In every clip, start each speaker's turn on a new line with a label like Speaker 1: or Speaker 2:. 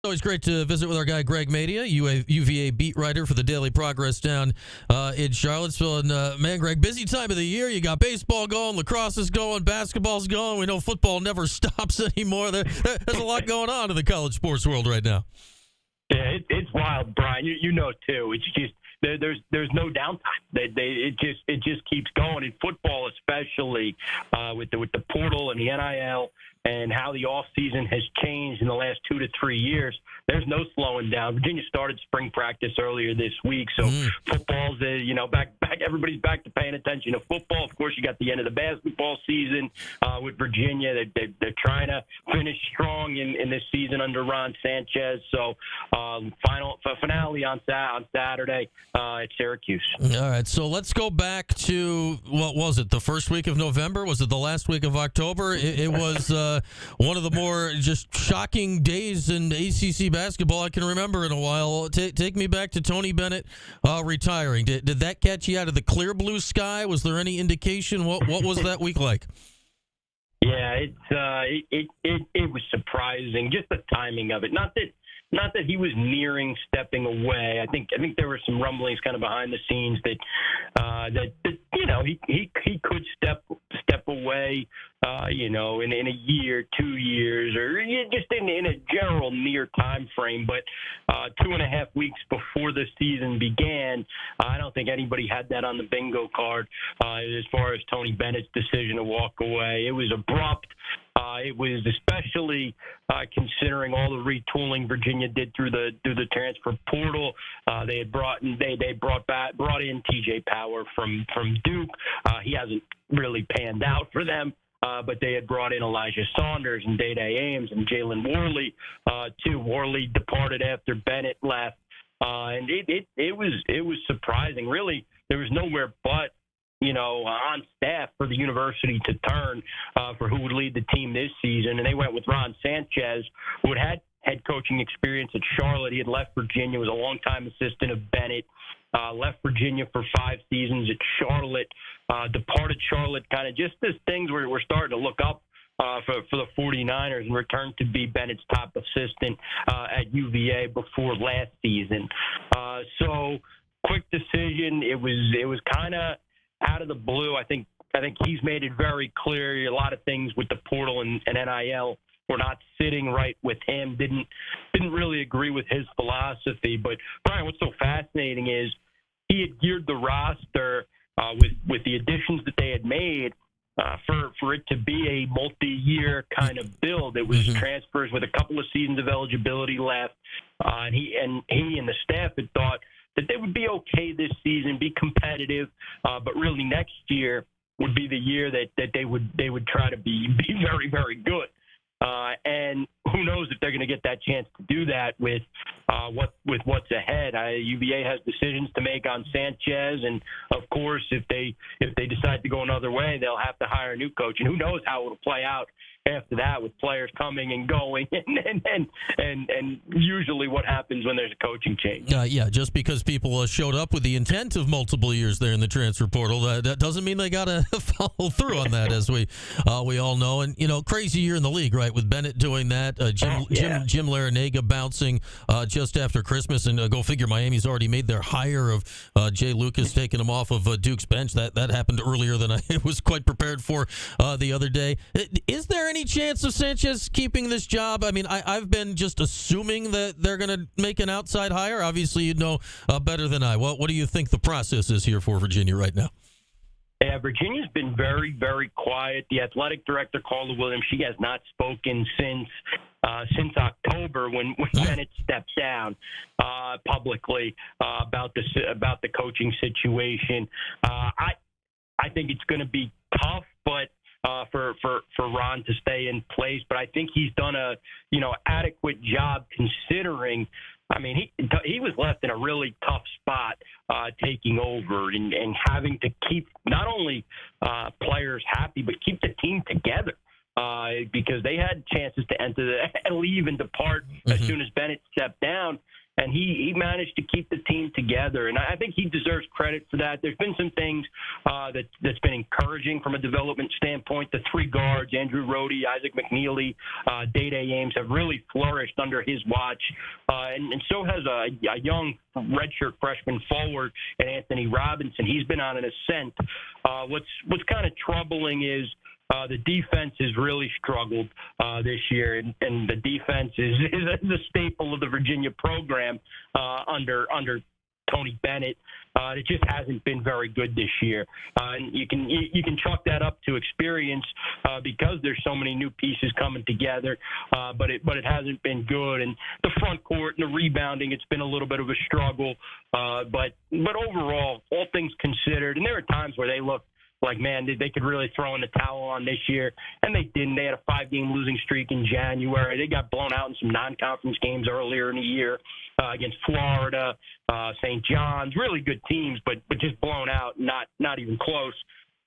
Speaker 1: Always great to visit with our guy Greg Madia, UVA beat writer for the Daily Progress down in Charlottesville. And man, Greg, busy time of the year. You got baseball going, lacrosse is going, basketball's going. We know football never stops anymore. There's a lot going on in the college sports world right now.
Speaker 2: Yeah, it's wild, Brian. You know too. It's just there's no downtime. It just keeps going in football, especially with the portal and the NIL and how the off season has changed in the last 2 to 3 years. There's no slowing down. Virginia started spring practice earlier this week, so football's back. Everybody's back to paying attention to football. Of course, you got the end of the basketball season with Virginia. They're trying to finish strong in this season under Ron Sanchez. So finale on Saturday at Syracuse.
Speaker 1: All right, so let's go back to, what was it, the first week of November? Was it the last week of October? It was one of the more just shocking days in ACC basketball I can remember in a while. Take me back to Tony Bennett retiring. Did that catch you out of the clear blue sky? Was there any indication? What was that week like?
Speaker 2: Yeah, it was surprising, just the timing of it. Not that he was nearing stepping away. I think there were some rumblings kind of behind the scenes that he could step away, in a year, 2 years, or just in a general near time frame. But 2.5 weeks before the season began, I don't think anybody had that on the bingo card as far as Tony Bennett's decision to walk away. It was abrupt. It was especially considering all the retooling Virginia did through the transfer portal. They had brought in TJ Power from Duke. He hasn't really panned out for them. But they had brought in Elijah Saunders and Day-Day Ames and Jalen Worley, too. Worley departed after Bennett left. And it was surprising. Really, there was nowhere but, on staff for the university to turn for who would lead the team this season. And they went with Ron Sanchez, who had head coaching experience at Charlotte. He had left Virginia, was a longtime assistant of Bennett, left Virginia for 5 seasons at Charlotte, departed Charlotte, kind of just as things we're starting to look up for the 49ers, and returned to be Bennett's top assistant at UVA before last season. So quick decision. It was kind of out of the blue. I think he's made it very clear. A lot of things with the portal and NIL were not sitting right with him. Didn't really agree with his philosophy. But Brian, what's so fascinating is he had geared the roster with the additions that they had made for it to be a multi-year kind of build. It was transfers with a couple of seasons of eligibility left, and he and the staff had thought that they would be okay this season, be competitive, but really next year would be the year that they would try to be very, very good. And who knows if they're going to get that chance to do that with what's ahead. UVA has decisions to make on Sanchez, and of course, if they decide to go another way, they'll have to hire a new coach. And who knows how it'll play out after that, with players coming and going, and usually what happens when there's a coaching change.
Speaker 1: Yeah, just because people showed up with the intent of multiple years there in the transfer portal, that doesn't mean they got to follow through on that, as we all know. And crazy year in the league, right? With Bennett doing that, Jim Larinaga bouncing just after Christmas, and go figure, Miami's already made their hire of Jay Lucas, taking him off of Duke's bench. That happened earlier than I was quite prepared for the other day. Is there any chance of Sanchez keeping this job? I mean, I've been just assuming that they're going to make an outside hire. Obviously, you know better than I. What do you think the process is here for Virginia right now?
Speaker 2: Yeah, Virginia's been very, very quiet. The athletic director, Carla Williams, she has not spoken since October when Bennett stepped down publicly about the coaching situation. I think it's going to be tough, but for Ron to stay in place, but I think he's done a adequate job considering. I mean, he was left in a really tough spot taking over and having to keep not only players happy, but keep the team together because they had chances to leave and depart as soon as Bennett stepped down. and he managed to keep the team together. And I think he deserves credit for that. There's been some things that's been encouraging from a development standpoint. The three guards, Andrew Rohde, Isaac McNeely, Day-Day Ames, have really flourished under his watch. And so has a young redshirt freshman forward and Anthony Robinson. He's been on an ascent. What's kind of troubling is the defense has really struggled this year, and the defense is a staple of the Virginia program under Tony Bennett. It just hasn't been very good this year, and you can chalk that up to experience because there's so many new pieces coming together. But it hasn't been good, and the front court and the rebounding, it's been a little bit of a struggle. But overall, all things considered, and there are times where they look like, man, they could really throw in the towel on this year, and they didn't. They had a 5-game losing streak in January. They got blown out in some non-conference games earlier in the year against Florida, St. John's, really good teams, but just blown out, not even close.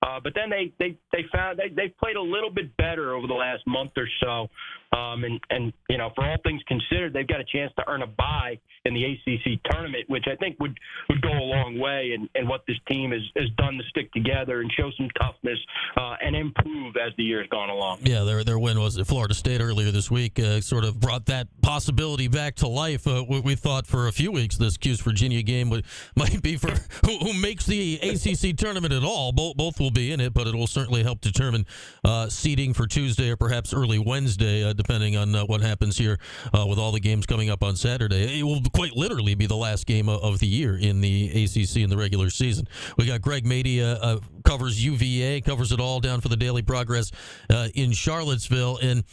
Speaker 2: But then they found they've played a little bit better over the last month or so, and you know, for all things considered, they've got a chance to earn a bye in the ACC tournament, which I think would go a long way in what this team has done to stick together and show some toughness and improve as the year's gone along.
Speaker 1: Yeah, their win was at Florida State earlier this week. Sort of brought that possibility back to life. We thought for a few weeks this Syracuse-Virginia game might be for who makes the ACC tournament at all. Both will be in it, but it will certainly help determine seeding for Tuesday or perhaps early Wednesday, depending on what happens here with all the games coming up on Saturday. It will quite literally be the last game of the year in the ACC in the regular season. We got Greg Madia, covers UVA, covers it all down for the Daily Progress in Charlottesville. And,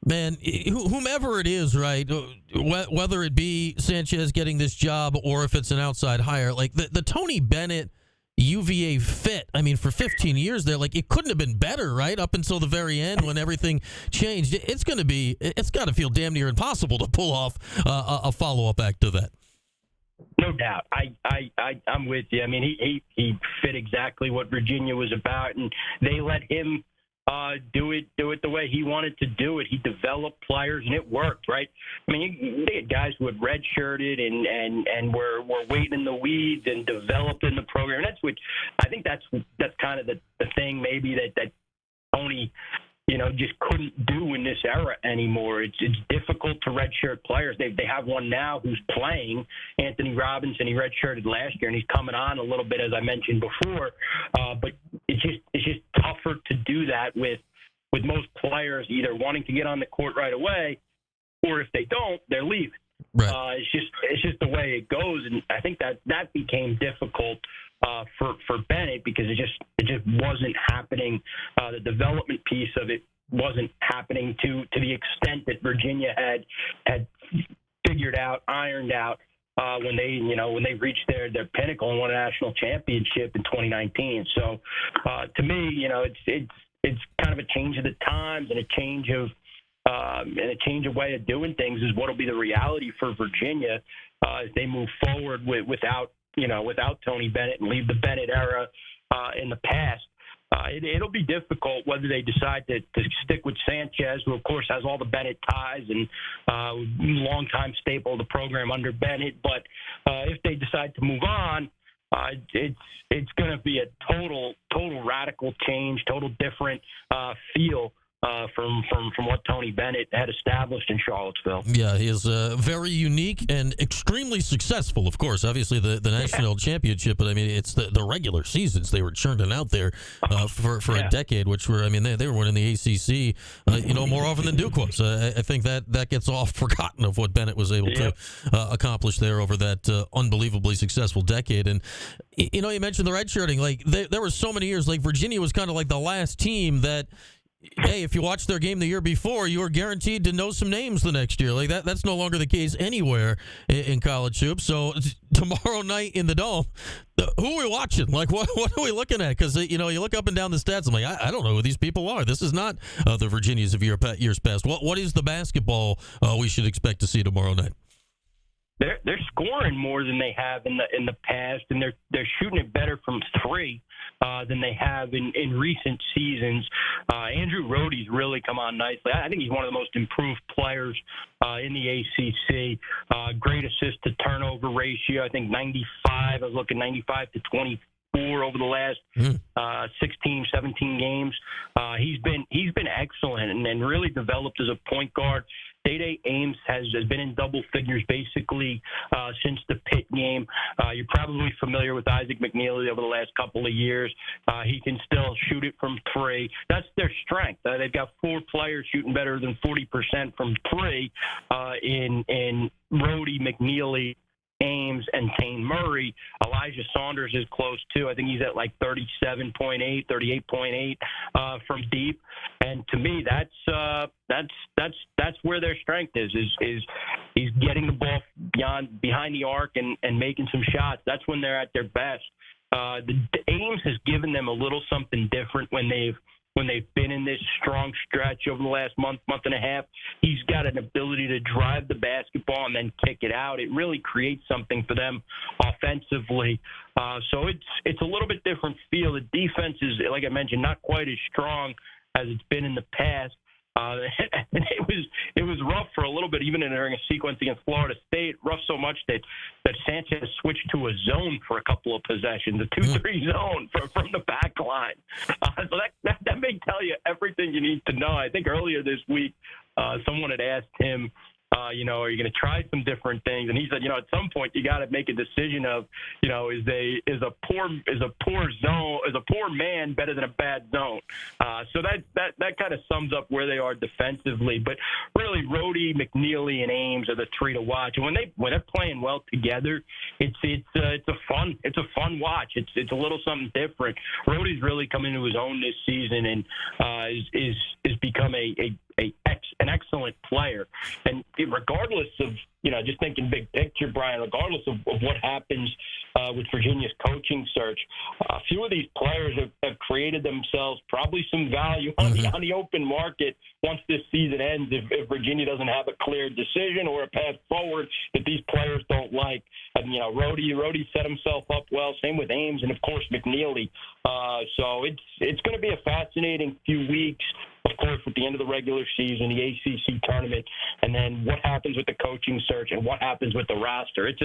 Speaker 1: man, whomever it is, right, whether it be Sanchez getting this job or if it's an outside hire, like the Tony Bennett UVA fit, I mean, for 15 years there, like, it couldn't have been better, right, up until the very end when everything changed. It's got to feel damn near impossible to pull off a follow-up act to that.
Speaker 2: No doubt. I'm with you. I mean, he fit exactly what Virginia was about, and they let him do it the way he wanted to do it. He developed players, and it worked, right? I mean, they had guys who had redshirted and were waiting in the weeds and developed in the program. And I think that's kind of the thing maybe that Tony, you know, just couldn't do in this era anymore. It's difficult to redshirt players. They have one now who's playing, Anthony Robinson. He redshirted last year, and he's coming on a little bit, as I mentioned before. But it's just tougher to do that with most players either wanting to get on the court right away, or if they don't, they're leaving.
Speaker 1: Right.
Speaker 2: It's just the way it goes, and I think that became difficult for Bennett because it just wasn't happening. The development piece of it wasn't happening to the extent that Virginia had figured out, ironed out when they reached their pinnacle and won a national championship in 2019. So to me, you know, it's kind of a change of the times and a change of way of doing things is what will be the reality for Virginia as they move forward without Tony Bennett and leave the Bennett era in the past. It'll be difficult whether they decide to stick with Sanchez, who, of course, has all the Bennett ties and longtime staple of the program under Bennett. But if they decide to move on, it's going to be a total radical change, total different feel from what Tony Bennett had established in Charlottesville. Yeah,
Speaker 1: he is very unique and extremely successful, of course. Obviously, the national championship, but I mean, it's the regular seasons they were churning out there for a decade, which were, I mean, they were winning the ACC, more often than Duke was. I think that gets off forgotten of what Bennett was able to accomplish there over that unbelievably successful decade. And, you mentioned the redshirting. Like, there were so many years, like, Virginia was kind of like the last team that, hey, if you watched their game the year before, you were guaranteed to know some names the next year. Like that's no longer the case anywhere in college hoops. So tomorrow night in the Dome, who are we watching? Like what are we looking at? Because you look up and down the stats. I'm like, I don't know who these people are. This is not the Virginias of years past. What is the basketball we should expect to see tomorrow night?
Speaker 2: they're scoring more than they have in the past, and they're shooting it better from three than they have in recent seasons. Andrew Rohde's really come on nicely. I think he's one of the most improved players in the ACC. Great assist to turnover ratio. I think 95. I was looking 95 to 24 over the last 16, 17 games. He's been excellent and really developed as a point guard. Day Ames has been in double figures basically since the Pitt game. You're probably familiar with Isaac McNeely over the last couple of years. He can still shoot it from three. That's their strength. They've got four players shooting better than 40% from three in Rohde, McNeely, Ames, and Tane Murray. Elijah Saunders is close too. I think he's at like 37.8, 38.8 from deep. And to me, that's where their strength is he's getting the ball behind the arc and making some shots. That's when they're at their best. The Ames has given them a little something different when they've been in this strong stretch over the last month and a half. He's got an ability to drive the basketball and then kick it out. It really creates something for them offensively. So it's a little bit different feel. The defense is, like I mentioned, not quite as strong as it's been in the past. It was rough for a little bit, even during a sequence against Florida State. Rough so much that Sanchez switched to a zone for a couple of possessions, a 2-3 zone from the back line. So that may tell you everything you need to know. I think earlier this week, someone had asked him, are you going to try some different things? And he said, at some point you got to make a decision of, is a poor man better than a bad zone? So that kind of sums up where they are defensively. But really, Rohde, McNeely, and Ames are the three to watch. And when they're playing well together, it's a fun watch. It's a little something different. Rohde's really come into his own this season and is become an excellent player. And regardless of, just thinking big picture, Brian, regardless of what happens with Virginia's coaching search, a few of these players have created themselves probably some value on the open market once this season ends if Virginia doesn't have a clear decision or a path forward that these players don't like. And, Rohde set himself up well, same with Ames and, of course, McNeely. So it's going to be a fascinating few weeks, of course, at the end of the regular season, the ACC tournament, and then what happens with the coaching search and what happens with the roster. It's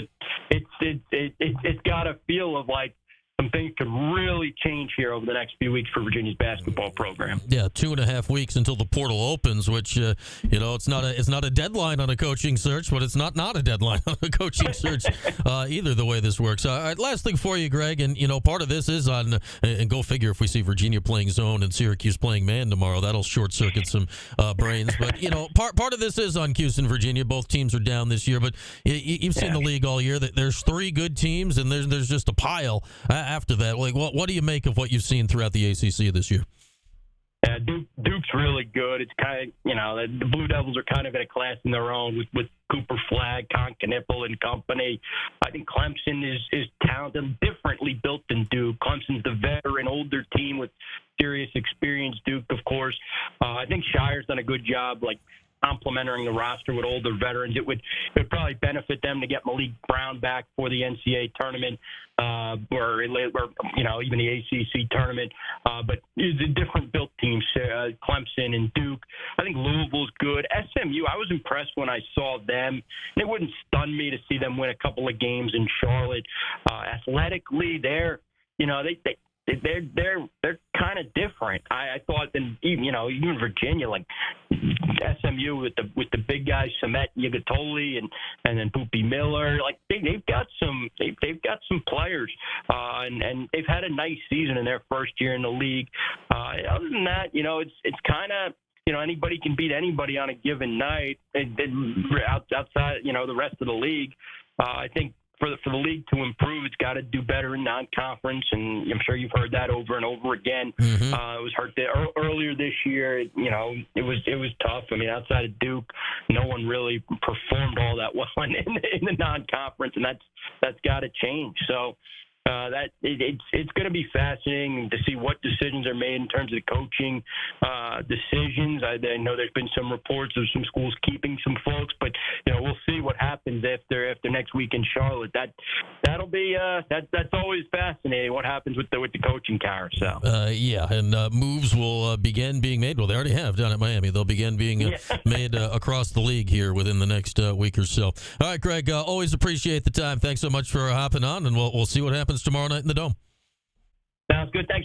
Speaker 2: got a feel of like some things could really change here over the next few weeks for Virginia's basketball program.
Speaker 1: Yeah, 2.5 weeks until the portal opens, which it's not a deadline on a coaching search, but it's not a deadline on a coaching search either. The way this works. All right, last thing for you, Greg, and part of this is on, and go figure if we see Virginia playing zone and Syracuse playing man tomorrow, that'll short circuit some brains. But part of this is on Houston, Virginia. Both teams are down this year, but you've seen the league all year. That there's three good teams, and there's just a pile. After that, like what do you make of what you've seen throughout the ACC this year?
Speaker 2: Yeah, Duke's really good. It's kind of, the Blue Devils are kind of in a class in their own with Cooper Flagg, Con Knippel, and company. I think Clemson is talented, differently built than Duke. Clemson's the veteran, older team with serious experience. Duke, of course. I think Shire's done a good job, complementing the roster with older veterans. It would probably benefit them to get Malik Brown back for the NCAA tournament, or even the ACC tournament. But it's a different built team, Clemson and Duke. I think Louisville's good. SMU, I was impressed when I saw them. It wouldn't stun me to see them win a couple of games in Charlotte. Athletically, they're kind of different. I thought than even Virginia, like SMU with the big guys, Samet Yagatoli and then Poopy Miller, like they've got some players, and they've had a nice season in their first year in the league. Other than that, it's kind of anybody can beat anybody on a given night. Outside the rest of the league, I think. For the league to improve, it's got to do better in non-conference, and I'm sure you've heard that over and over again. It was hurt earlier this year. It was tough. I mean, outside of Duke, no one really performed all that well in the non-conference, and that's got to change. So, It's going to be fascinating to see what decisions are made in terms of the coaching decisions. I know there's been some reports of some schools keeping some folks, but we'll see what happens after next week in Charlotte. That'll be that's always fascinating. What happens with the coaching carousel?
Speaker 1: And moves will begin being made. Well, they already have down at Miami. They'll begin being made across the league here within the next week or so. All right, Greg. Always appreciate the time. Thanks so much for hopping on, and we'll see what happens tomorrow night in the Dome.
Speaker 2: Sounds good. Thanks.